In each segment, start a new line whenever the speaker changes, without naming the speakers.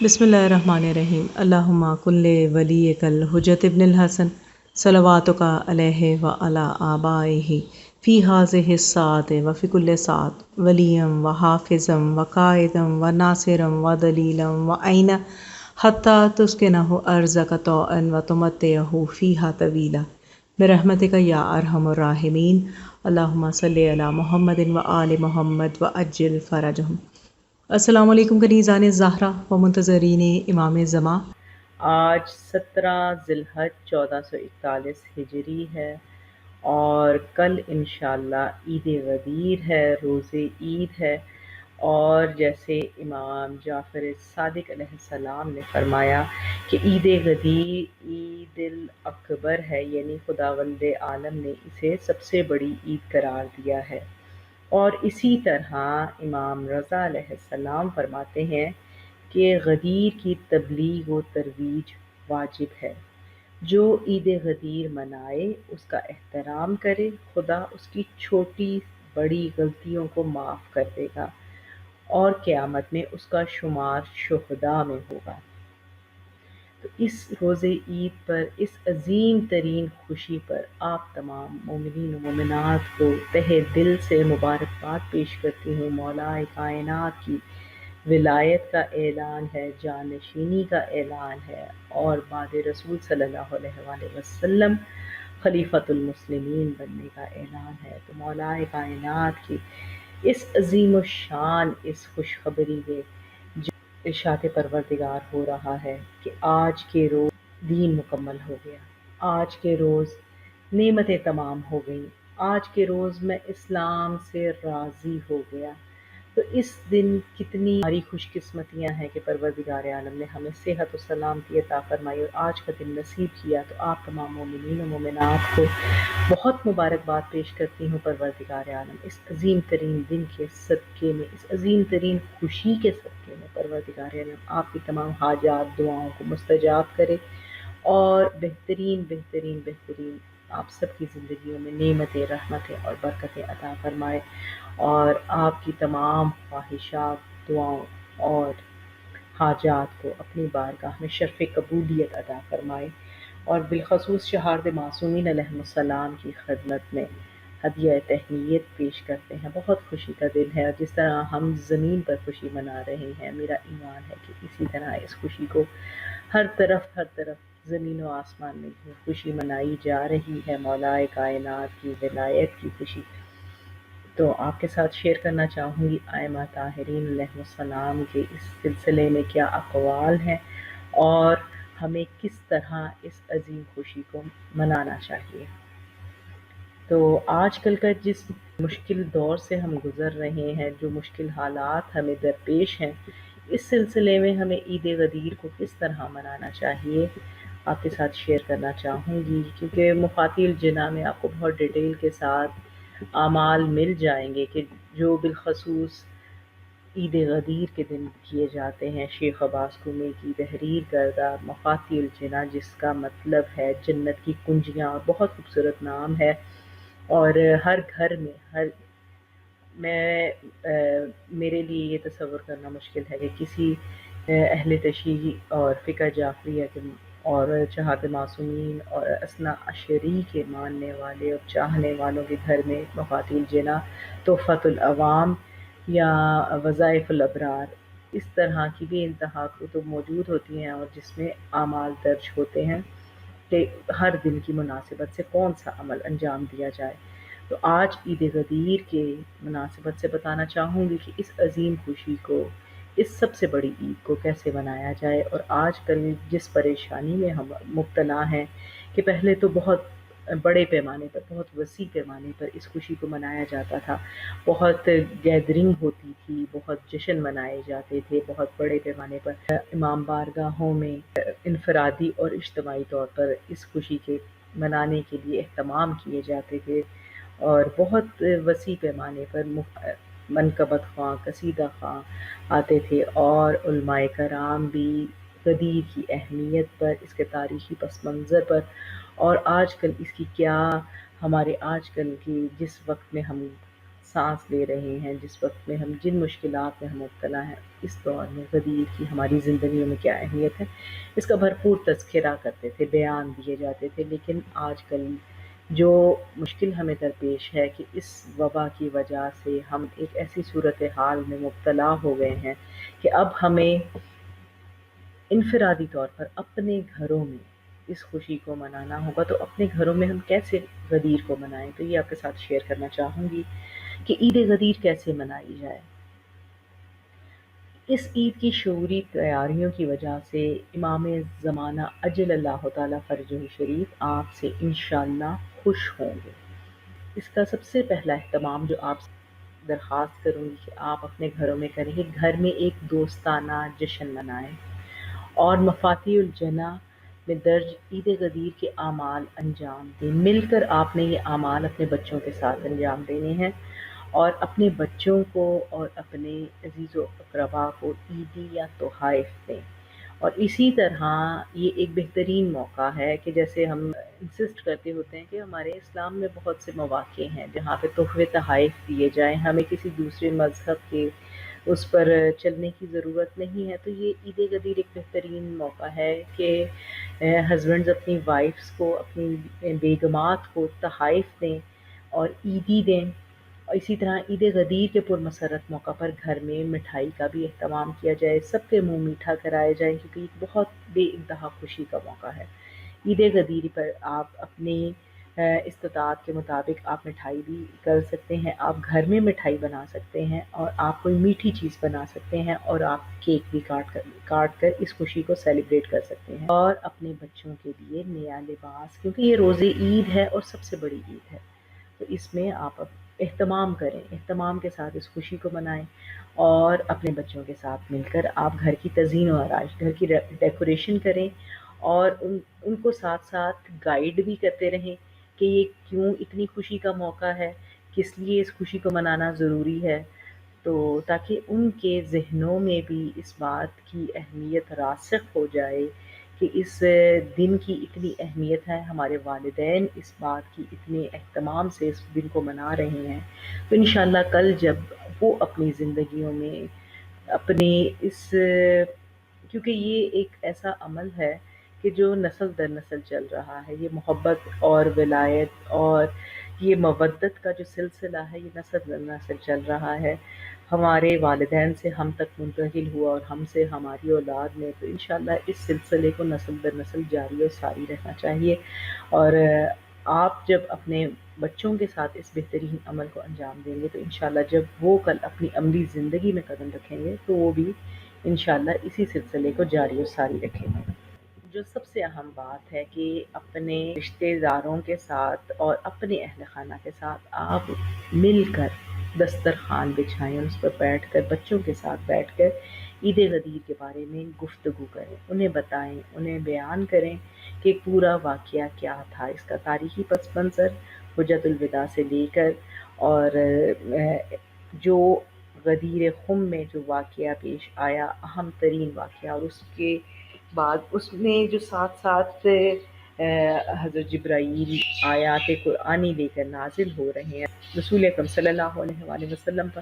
بسم اللہ الرحمن الرحیم اللہم کل ولیک الحجت ابن الحسن صلواتک علیہ وعلی آبائہ فی ہذہ الساعۃ وفی کل ساعۃ ولیا وحافظا وقائدا وناصرا ودلیلا وعینا حتی تسکنہ ارضک طوعا وتمتعہ فیہا طویلا برحمتک یا ارحم الراحمین اللہم صلی علی محمد وآل محمد وعجل فرجہم۔ السلام علیکم کنیزان الزہرا و منتظرین امام زمان۔
آج 17 ذی الحج 1441 ہجری ہے اور کل انشاءاللہ عید غدیر ہے، روز عید ہے، اور جیسے امام جعفر صادق علیہ السلام نے فرمایا کہ عید غدیر عید الاکبر ہے، یعنی خداوند عالم نے اسے سب سے بڑی عید قرار دیا ہے۔ اور اسی طرح امام رضا علیہ السلام فرماتے ہیں کہ غدیر کی تبلیغ و ترویج واجب ہے۔ جو عید غدیر منائے، اس کا احترام کرے، خدا اس کی چھوٹی بڑی غلطیوں کو معاف کر دے گا اور قیامت میں اس کا شمار شہداء میں ہوگا۔ تو اس روز عید پر، اس عظیم ترین خوشی پر آپ تمام مومنین و مومنات کو تہہ دل سے مبارکباد پیش کرتی ہوں۔ مولا کائنات کی ولایت کا اعلان ہے، جانشینی کا اعلان ہے، اور بعد رسول صلی اللہ علیہ وآلہ وسلم خلیفۃ المسلمین بننے کا اعلان ہے۔ تو مولا کائنات کی اس عظیم الشان اس خوشخبری کے جو ارشاد پروردگار ہو رہا ہے کہ آج کے روز دین مکمل ہو گیا، آج کے روز نعمتیں تمام ہو گئیں، آج کے روز میں اسلام سے راضی ہو گیا۔ تو اس دن کتنی ہماری خوش قسمتیاں ہیں کہ پروردگار عالم نے ہمیں صحت و سلامتی عطا فرمائی اور آج کا دن نصیب کیا۔ تو آپ تمام مومنین و مومنات کو بہت مبارکباد پیش کرتی ہوں۔ پروردگار عالم اس عظیم ترین دن کے صدقے میں، اس عظیم ترین خوشی کے صدقے میں پروردگار عالم آپ کی تمام حاجات دعاؤں کو مستجاب کرے اور بہترین بہترین بہترین آپ سب کی زندگیوں میں نعمتیں، رحمتیں اور برکتیں عطا فرمائے، اور آپ کی تمام خواہشات، دعاؤں اور حاجات کو اپنی بارگاہ میں شرف قبولیت عطا فرمائے، اور بالخصوص شہارد معصومین علیہ السلام کی خدمت میں ہدیہ تہنیت پیش کرتے ہیں۔ بہت خوشی کا دن ہے، اور جس طرح ہم زمین پر خوشی منا رہے ہیں، میرا ایمان ہے کہ اسی طرح اس خوشی کو ہر طرف زمین و آسمان میں خوشی منائی جا رہی ہے، مولا کائنات کی ولایت کی خوشی۔ تو آپ کے ساتھ شیئر کرنا چاہوں گی ائمہ طاہرین علیہ السلام کے اس سلسلے میں کیا اقوال ہیں اور ہمیں کس طرح اس عظیم خوشی کو منانا چاہیے۔ تو آج کل کا جس مشکل دور سے ہم گزر رہے ہیں، جو مشکل حالات ہمیں درپیش ہیں، اس سلسلے میں ہمیں عید غدیر کو کس طرح منانا چاہیے، آپ کے ساتھ شیئر کرنا چاہوں گی، کیونکہ مفاتیح الجناح میں آپ کو بہت ڈیٹیل کے ساتھ اعمال مل جائیں گے کہ جو بالخصوص عید غدیر کے دن کیے جاتے ہیں۔ شیخ عباس قمی کی تحریر کردہ مفاتیح الجناح، جس کا مطلب ہے جنت کی کنجیاں، اور بہت خوبصورت نام ہے، اور ہر گھر میں میرے لیے یہ تصور کرنا مشکل ہے کہ کسی اہل تشیع اور فقہ جعفریہ کے اور چہارد معصومین اور اثنا عشری کے ماننے والے اور چاہنے والوں کے گھر میں مفاتیح الجناح، تحفۃ العوام یا وظائف الابرار، اس طرح کی بے انتہا کتب موجود ہوتی ہیں، اور جس میں اعمال درج ہوتے ہیں کہ ہر دن کی مناسبت سے کون سا عمل انجام دیا جائے۔ تو آج عید غدیر کے مناسبت سے بتانا چاہوں گی کہ اس عظیم خوشی کو، اس سب سے بڑی عید کو کیسے منایا جائے۔ اور آج کل جس پریشانی میں ہم مبتلا ہیں کہ پہلے تو بہت بڑے پیمانے پر، بہت وسیع پیمانے پر اس خوشی کو منایا جاتا تھا، بہت گیدرنگ ہوتی تھی، بہت جشن منائے جاتے تھے، بہت بڑے پیمانے پر امام بارگاہوں میں انفرادی اور اجتماعی طور پر اس خوشی کے منانے کے لیے اہتمام کیے جاتے تھے، اور بہت وسیع پیمانے پر منقبت خواں، قصیدہ خواں آتے تھے، اور علماء کرام بھی غدیر کی اہمیت پر، اس کے تاریخی پس منظر پر، اور آج کل اس کی کیا ہمارے آج کل کی جس وقت میں ہم سانس لے رہے ہیں، جس وقت میں ہم جن مشکلات میں ہم مبتلا ہیں، اس دور میں غدیر کی ہماری زندگیوں میں کیا اہمیت ہے، اس کا بھرپور تذکرہ کرتے تھے، بیان دیے جاتے تھے۔ لیکن آج کل جو مشکل ہمیں درپیش ہے کہ اس وبا کی وجہ سے ہم ایک ایسی صورتحال میں مبتلا ہو گئے ہیں کہ اب ہمیں انفرادی طور پر اپنے گھروں میں اس خوشی کو منانا ہوگا۔ تو اپنے گھروں میں ہم کیسے غدیر کو منائیں، تو یہ آپ کے ساتھ شیئر کرنا چاہوں گی کہ عید غدیر کیسے منائی جائے۔ اس عید کی شعوری تیاریوں کی وجہ سے امام زمانہ اجل اللہ تعالی فرجہ شریف آپ سے انشاءاللہ خوش ہوں گے۔ اس کا سب سے پہلا اہتمام جو آپ سے درخواست کروں گی کہ آپ اپنے گھروں میں کریں کہ گھر میں ایک دوستانہ جشن منائیں اور مفاتیح الجنہ میں درج عید غدیر کے اعمال انجام دیں۔ مل کر آپ نے یہ اعمال اپنے بچوں کے ساتھ انجام دینے ہیں اور اپنے بچوں کو اور اپنے عزیز و اقربا کو عیدی یا تحائف دیں۔ اور اسی طرح یہ ایک بہترین موقع ہے کہ جیسے ہم انسسٹ کرتے ہوتے ہیں کہ ہمارے اسلام میں بہت سے مواقع ہیں جہاں پہ تحفے تحائف دیے جائیں، ہمیں کسی دوسرے مذہب کے اس پر چلنے کی ضرورت نہیں ہے۔ تو یہ عید غدیر ایک بہترین موقع ہے کہ ہسبینڈز اپنی وائفز کو، اپنی بیگمات کو تحائف دیں اور عیدی دیں۔ اور اسی طرح عید غدیر کے پرمسرت موقع پر گھر میں مٹھائی کا بھی اہتمام کیا جائے، سب کے منہ میٹھا کرائے جائیں، کیونکہ یہ بہت بے انتہا خوشی کا موقع ہے۔ عید غدیر پر آپ اپنی استطاعت کے مطابق آپ مٹھائی بھی کر سکتے ہیں، آپ گھر میں مٹھائی بنا سکتے ہیں اور آپ کوئی میٹھی چیز بنا سکتے ہیں اور آپ کیک بھی کاٹ کر اس خوشی کو سیلیبریٹ کر سکتے ہیں۔ اور اپنے بچوں کے لیے نیا لباس، کیونکہ یہ روز عید ہے اور سب سے بڑی عید ہے، تو اس میں آپ اہتمام کریں، اہتمام کے ساتھ اس خوشی کو منائیں اور اپنے بچوں کے ساتھ مل کر آپ گھر کی تزئین و آرائش، گھر کی ڈیکوریشن کریں اور ان کو ساتھ ساتھ گائیڈ بھی کرتے رہیں کہ یہ کیوں اتنی خوشی کا موقع ہے، کس لیے اس خوشی کو منانا ضروری ہے، تو تاکہ ان کے ذہنوں میں بھی اس بات کی اہمیت راسخ ہو جائے کہ اس دن کی اتنی اہمیت ہے، ہمارے والدین اس بات کی اتنے اہتمام سے اس دن کو منا رہے ہیں، تو انشاءاللہ کل جب وہ اپنی زندگیوں میں اپنے اس، کیونکہ یہ ایک ایسا عمل ہے کہ جو نسل در نسل چل رہا ہے، یہ محبت اور ولایت اور یہ مودت کا جو سلسلہ ہے یہ نسل در نسل چل رہا ہے، ہمارے والدین سے ہم تک منتقل ہوا اور ہم سے ہماری اولاد میں، تو انشاءاللہ اس سلسلے کو نسل در نسل جاری و ساری رہنا چاہیے۔ اور آپ جب اپنے بچوں کے ساتھ اس بہترین عمل کو انجام دیں گے تو انشاءاللہ جب وہ کل اپنی عملی زندگی میں قدم رکھیں گے تو وہ بھی انشاءاللہ اسی سلسلے کو جاری و ساری رکھیں گے۔ جو سب سے اہم بات ہے کہ اپنے رشتہ داروں کے ساتھ اور اپنے اہل خانہ کے ساتھ آپ مل کر دسترخوان بچھائیں اور اس پر بیٹھ کر بچوں کے ساتھ بیٹھ کر عید غدیر کے بارے میں گفتگو کریں، انہیں بتائیں، انہیں بیان کریں کہ پورا واقعہ کیا تھا، اس کا تاریخی پس منظر حجۃ الوداع سے لے کر اور جو غدیر خم میں جو واقعہ پیش آیا، اہم ترین واقعہ، اور اس کے بعد اس میں جو ساتھ ساتھ حضرت جبرائیل آیات قرآنی لے کر نازل ہو رہے ہیں رسول اکرم صلی اللہ علیہ وآلہ وسلم پر،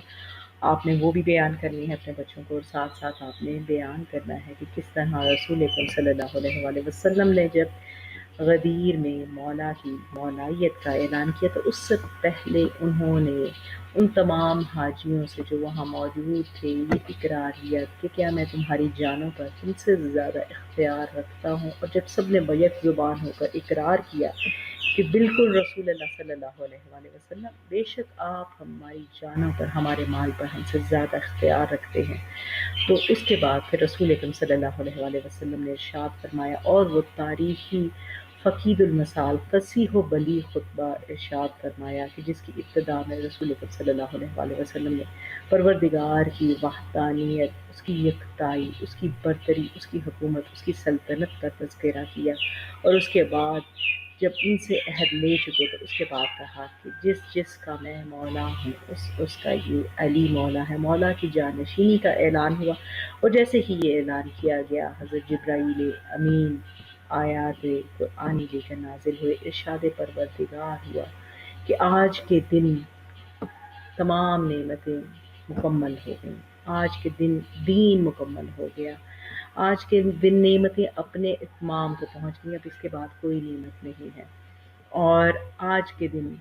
آپ نے وہ بھی بیان کرنی ہے اپنے بچوں کو، اور ساتھ ساتھ آپ نے بیان کرنا ہے کہ کس طرح رسول اکرم صلی اللہ علیہ وآلہ وسلم نے جب غدیر میں مولا کی مولائیت کا اعلان کیا تو اس سے پہلے انہوں نے ان تمام حاجیوں سے جو وہاں موجود تھے یہ اقرار کیا کہ کیا میں تمہاری جانوں پر تم سے زیادہ اختیار رکھتا ہوں، اور جب سب نے بیک زبان ہو کر اقرار کیا کہ بالکل رسول اللہ صلی اللہ علیہ وآلہ وسلم، بے شک آپ ہماری جانوں پر، ہمارے مال پر ہم سے زیادہ اختیار رکھتے ہیں، تو اس کے بعد پھر رسول اکرم صلی اللہ علیہ وآلہ وسلم نے ارشاد فرمایا اور وہ تاریخی فقید المثال فصیح و بلیغ خطبہ ارشاد فرمایا کہ جس کی ابتدا میں رسول اکرم صلی اللہ علیہ وآلہ وسلم نے پروردگار کی وحدانیت، اس کی یکتائی، اس کی برتری، اس کی حکومت، اس کی سلطنت کا تذکرہ کیا، اور اس کے بعد جب ان سے عہد لے چکے تو اس کے بعد کہا کہ جس جس کا میں مولا ہوں اس کا یہ علی مولا ہے، مولا کی جانشینی کا اعلان ہوا، اور جیسے ہی یہ اعلان کیا گیا حضرت جبرائیل امین آیات قرآنی لے کر نازل ہوئے، ارشاد پروردگار ہوا کہ آج کے دن تمام نعمتیں مکمل ہو گئیں، آج کے دن دین مکمل ہو گیا، آج کے دن نعمتیں اپنے اتمام کو پہنچ گئی، اب اس کے بعد کوئی نعمت نہیں ہے، اور آج کے دن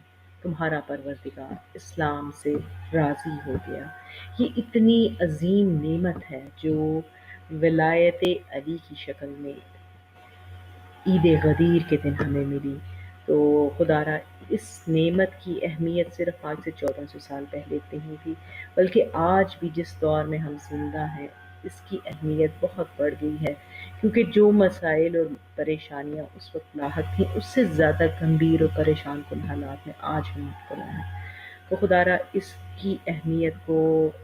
تمہارا پروردگار اسلام سے راضی ہو گیا۔ یہ اتنی عظیم نعمت ہے جو ولایت علی کی شکل میں عید غدیر کے دن ہمیں ملی۔ تو خدا را اس نعمت کی اہمیت صرف آج سے 1400 سال پہلے نہیں تھی، بلکہ آج بھی جس دور میں ہم زندہ ہیں اس کی اہمیت بہت بڑھ گئی ہے، کیونکہ جو مسائل اور پریشانیاں اس وقت لاحق تھیں اس سے زیادہ گمبھیر اور پریشان کن حالات میں آج ہم مبتلا ہیں۔ تو خدا را اس کی اہمیت کو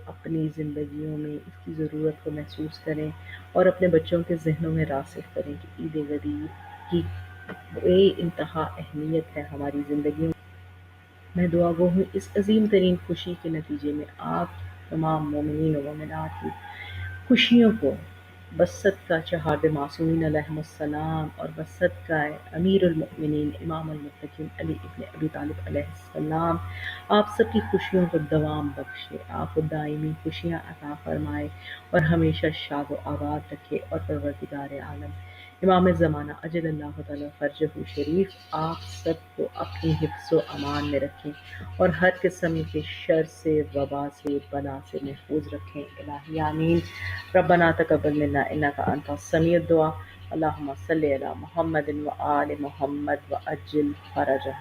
اپنی زندگیوں میں، اس کی ضرورت کو محسوس کریں اور اپنے بچوں کے ذہنوں میں راسخ کریں کہ عید غدیر کی بے انتہا اہمیت ہے ہماری زندگیوں میں۔ میں دعا گو ہوں اس عظیم ترین خوشی کے نتیجے میں آپ تمام مومنین و مومنات کی خوشیوں کو بصدقہ چہارد معصومین علیہم السلام اور بصدقہ امیر المؤمنین امام المتقین علی ابن ابی طالب علیہ السلام آپ سب کی خوشیوں کو دوام بخشے، آپ کو دائمی خوشیاں عطا فرمائے اور ہمیشہ شاد و آباد رکھے، اور پروردگار عالم امام زمانہ اجل اللہ تعالی فرجہ شریف آپ سب کو اپنی حفظ و امان میں رکھیں اور ہر قسم کے شر سے، وبا سے، بلا سے محفوظ رکھیں، الہی آمین۔ ربنا تقبل منا انک انت السمیع الدعاء، اللہم صلی علی محمد و آل محمد و عجل فرجہ۔